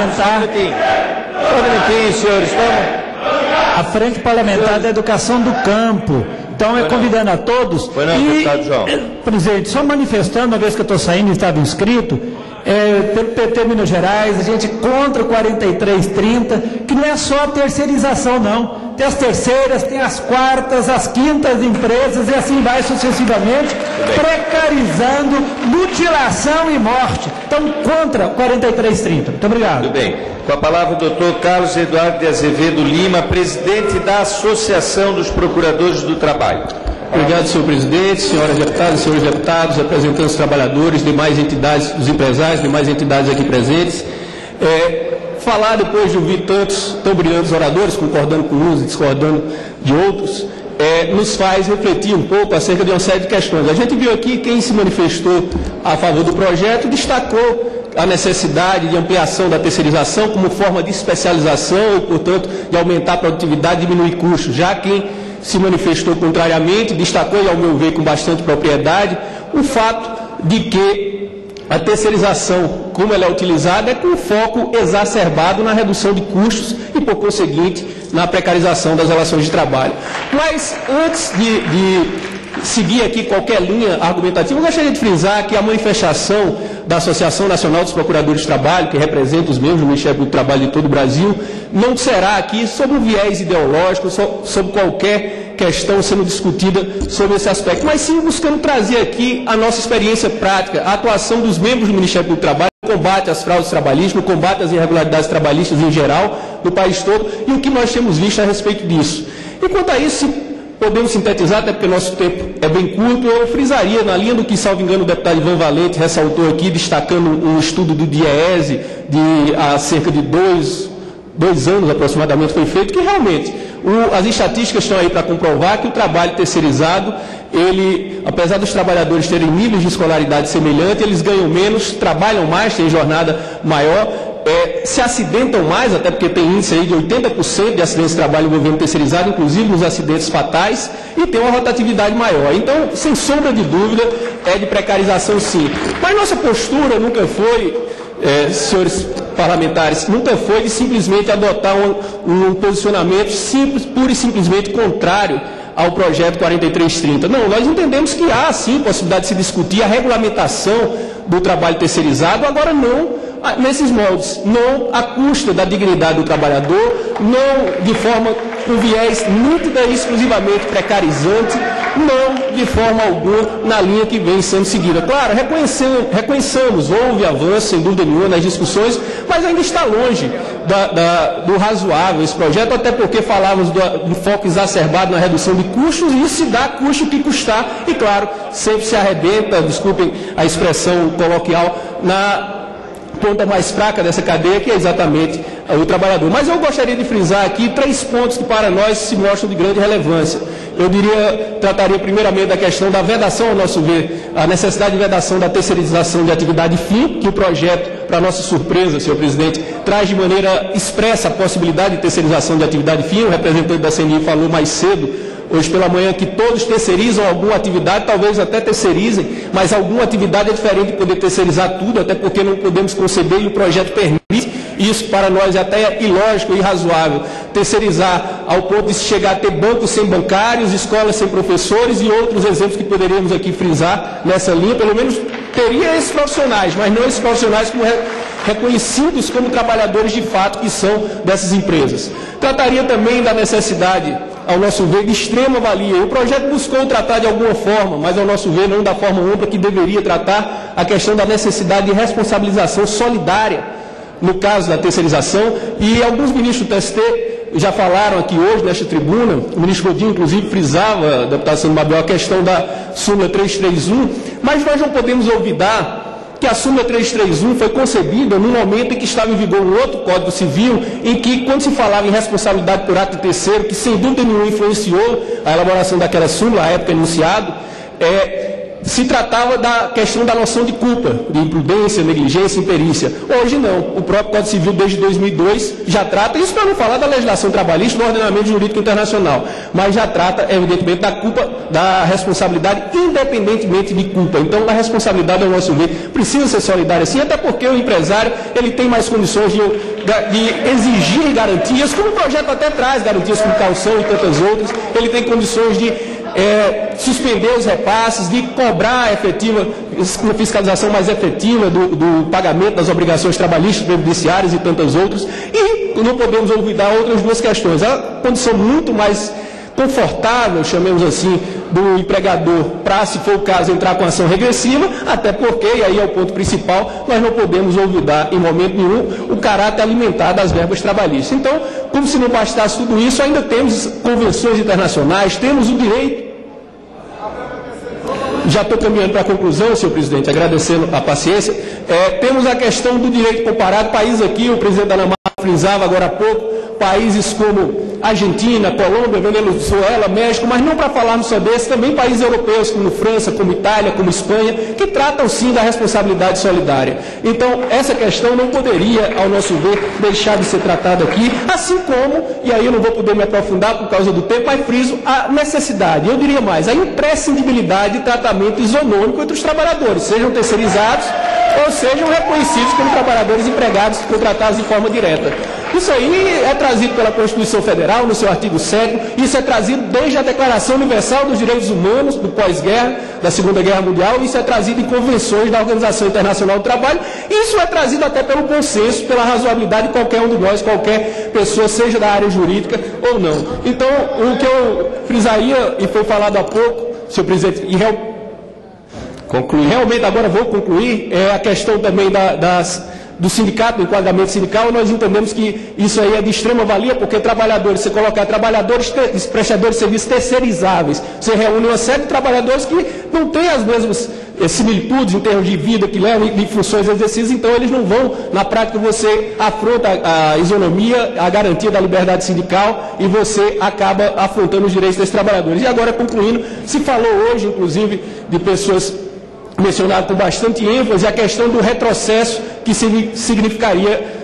parlamentar... Só um minutinho, senhores, vamos... A Frente Parlamentar da Educação do Campo. Então, convidando a todos. Deputado João. Presidente, só manifestando, uma vez que eu estou saindo e estava inscrito, pelo PT Minas Gerais, a gente contra o 4330, que não é só terceirização, não. Tem as terceiras, tem as quartas, as quintas empresas e assim vai sucessivamente, precarizando mutilação e morte. Então, contra o 4330. Muito obrigado. Tudo bem. Com a palavra o doutor Carlos Eduardo de Azevedo Lima, presidente da Associação dos Procuradores do Trabalho. Obrigado, senhor presidente, senhoras deputadas, senhores deputados, representantes dos trabalhadores, demais entidades, dos empresários, demais entidades aqui presentes. Falar depois de ouvir tantos tão brilhantes oradores, concordando com uns e discordando de outros, nos faz refletir um pouco acerca de uma série de questões. A gente viu aqui quem se manifestou a favor do projeto, destacou a necessidade de ampliação da terceirização como forma de especialização e, portanto, de aumentar a produtividade e diminuir custos. Já quem se manifestou contrariamente, destacou, e ao meu ver com bastante propriedade, o fato de que a terceirização, como ela é utilizada, é com foco exacerbado na redução de custos e, por conseguinte, na precarização das relações de trabalho. Mas, antes de seguir aqui qualquer linha argumentativa, eu gostaria de frisar que a manifestação da Associação Nacional dos Procuradores de Trabalho, que representa os membros do Ministério do Trabalho de todo o Brasil, não será aqui sobre um viés ideológico, sobre qualquer questão sendo discutida sobre esse aspecto, mas sim buscando trazer aqui a nossa experiência prática, a atuação dos membros do Ministério do Trabalho, no combate às fraudes trabalhistas, no combate às irregularidades trabalhistas em geral, no país todo, e o que nós temos visto a respeito disso. E quanto a isso, podemos sintetizar, até porque nosso tempo é bem curto, eu frisaria, na linha do que, salvo engano, o deputado Ivan Valente ressaltou aqui, destacando um estudo do DIEESE, há cerca de dois anos aproximadamente foi feito, que realmente as estatísticas estão aí para comprovar que o trabalho terceirizado, ele, apesar dos trabalhadores terem níveis de escolaridade semelhantes, eles ganham menos, trabalham mais, têm jornada maior, se acidentam mais, até porque tem índice aí de 80% de acidentes de trabalho envolvendo terceirizado, inclusive nos acidentes fatais, e tem uma rotatividade maior. Então, sem sombra de dúvida, é de precarização sim. Mas nossa postura nunca foi, senhores parlamentares, nunca foi de simplesmente adotar um posicionamento simples, pura e simplesmente contrário ao projeto 4330. Não, nós entendemos que há sim possibilidade de se discutir a regulamentação do trabalho terceirizado, agora não nesses moldes, não à custa da dignidade do trabalhador, não de forma com viés nítida e exclusivamente precarizante, não de forma alguma na linha que vem sendo seguida. Claro, reconheçamos, houve avanço, sem dúvida nenhuma, nas discussões, mas ainda está longe do razoável esse projeto, até porque falávamos do foco exacerbado na redução de custos, e isso se dá custo que custar, e claro, sempre se arrebenta, desculpem a expressão coloquial, na ponta mais fraca dessa cadeia, que é exatamente o trabalhador. Mas eu gostaria de frisar aqui 3 pontos que para nós se mostram de grande relevância. Eu trataria primeiramente da questão da vedação, ao nosso ver, a necessidade de vedação da terceirização de atividade fim, que o projeto, para nossa surpresa, senhor presidente, traz de maneira expressa a possibilidade de terceirização de atividade fim. O representante da CNI falou mais cedo, hoje pela manhã, que todos terceirizam alguma atividade, talvez até terceirizem, mas alguma atividade é diferente de poder terceirizar tudo, até porque não podemos conceber e o projeto permite. Isso para nós é até ilógico e irrazoável. Terceirizar ao ponto de se chegar a ter bancos sem bancários, escolas sem professores e outros exemplos que poderíamos aqui frisar nessa linha. Pelo menos teria esses profissionais, mas não esses profissionais como reconhecidos como trabalhadores de fato que são dessas empresas. Trataria também da necessidade, ao nosso ver, de extrema valia. O projeto buscou tratar de alguma forma, mas ao nosso ver não da forma ampla que deveria tratar, a questão da necessidade de responsabilização solidária no caso da terceirização, e alguns ministros do TST já falaram aqui hoje nesta tribuna, o ministro Godinho inclusive frisava, deputado Sandro Mabel, a questão da súmula 331, mas nós não podemos olvidar que a súmula 331 foi concebida no momento em que estava em vigor um outro Código Civil, em que, quando se falava em responsabilidade por ato de terceiro, que sem dúvida nenhuma influenciou a elaboração daquela súmula, à época enunciado, se tratava da questão da noção de culpa, de imprudência, negligência, imperícia. Hoje não. O próprio Código Civil, desde 2002, já trata, isso para não falar da legislação trabalhista do ordenamento jurídico internacional, mas já trata, evidentemente, da culpa, da responsabilidade, independentemente de culpa. Então, a responsabilidade, ao nosso ver, precisa ser solidária, sim, até porque o empresário ele tem mais condições de exigir garantias, como o projeto até traz, garantias com calção e tantas outras, ele tem condições de suspender os repasses, de cobrar uma fiscalização mais efetiva do pagamento das obrigações trabalhistas, previdenciárias e tantas outras. E não podemos olvidar outras duas questões. A condição muito mais confortável, chamemos assim, do empregador para, se for o caso, entrar com ação regressiva, até porque, e aí é o ponto principal, nós não podemos olvidar em momento nenhum o caráter alimentar das verbas trabalhistas. Então, como se não bastasse tudo isso, ainda temos convenções internacionais, temos o direito. Já estou caminhando para a conclusão, senhor presidente, agradecendo a paciência. Temos a questão do direito comparado, países aqui, o presidente da ANAMAR frisava agora há pouco, países como Argentina, Colômbia, Venezuela, México, mas não para falarmos só desses, também países europeus como França, como Itália, como Espanha, que tratam sim da responsabilidade solidária. Então, essa questão não poderia, ao nosso ver, deixar de ser tratada aqui, assim como, e aí eu não vou poder me aprofundar por causa do tempo, mas friso a necessidade, eu diria mais, a imprescindibilidade de tratamento isonômico entre os trabalhadores, sejam terceirizados ou sejam reconhecidos como trabalhadores empregados contratados de forma direta. Isso aí é trazido pela Constituição Federal, no seu artigo 7º, isso é trazido desde a Declaração Universal dos Direitos Humanos, do pós-guerra, da Segunda Guerra Mundial, isso é trazido em convenções da Organização Internacional do Trabalho, isso é trazido até pelo bom senso, pela razoabilidade de qualquer um de nós, qualquer pessoa, seja da área jurídica ou não. Então, o que eu frisaria, e foi falado há pouco, senhor presidente, e realmente agora vou concluir, é a questão também do sindicato, do enquadramento sindical. Nós entendemos que isso aí é de extrema valia, porque trabalhadores, você colocar trabalhadores, prestadores de serviços terceirizáveis, você reúne uma série de trabalhadores que não têm as mesmas similitudes em termos de vida que levam e de funções exercidas, então eles não vão, na prática você afronta a isonomia, a garantia da liberdade sindical e você acaba afrontando os direitos desses trabalhadores. E agora, concluindo, se falou hoje, inclusive, de pessoas mencionado com bastante ênfase a questão do retrocesso que significaria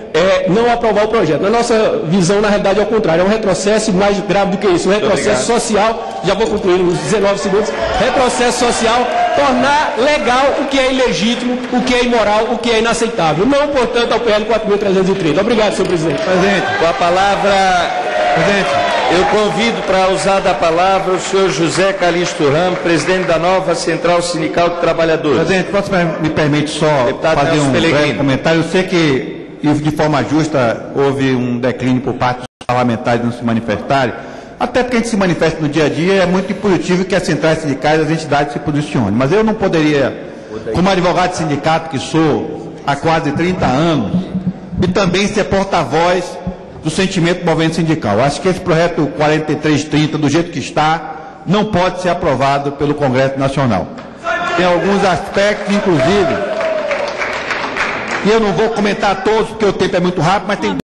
não aprovar o projeto. Na nossa visão, na realidade, é o contrário. É um retrocesso mais grave do que isso. Um retrocesso social, já vou concluir nos 19 segundos, retrocesso social, tornar legal o que é ilegítimo, o que é imoral, o que é inaceitável. Não, portanto, ao PL 4.330. Obrigado, senhor presidente. Presidente, com a palavra, presidente, eu convido para usar da palavra o senhor José Calixto Ramos, presidente da nova Central Sindical de Trabalhadores. Presidente, me permite só Deputado fazer Nelson um Pellegrino. breve comentário. Eu sei que, de forma justa, houve um declínio por parte dos parlamentares de não se manifestarem, até porque a gente se manifesta no dia a dia, é muito impositivo que as centrais sindicais, as entidades se posicionem. Mas eu não poderia, como advogado de sindicato que sou há quase 30 anos, e também ser porta-voz do sentimento do movimento sindical. Acho que esse projeto 4330, do jeito que está, não pode ser aprovado pelo Congresso Nacional. Tem alguns aspectos, inclusive, e eu não vou comentar todos, porque o tempo é muito rápido, mas tem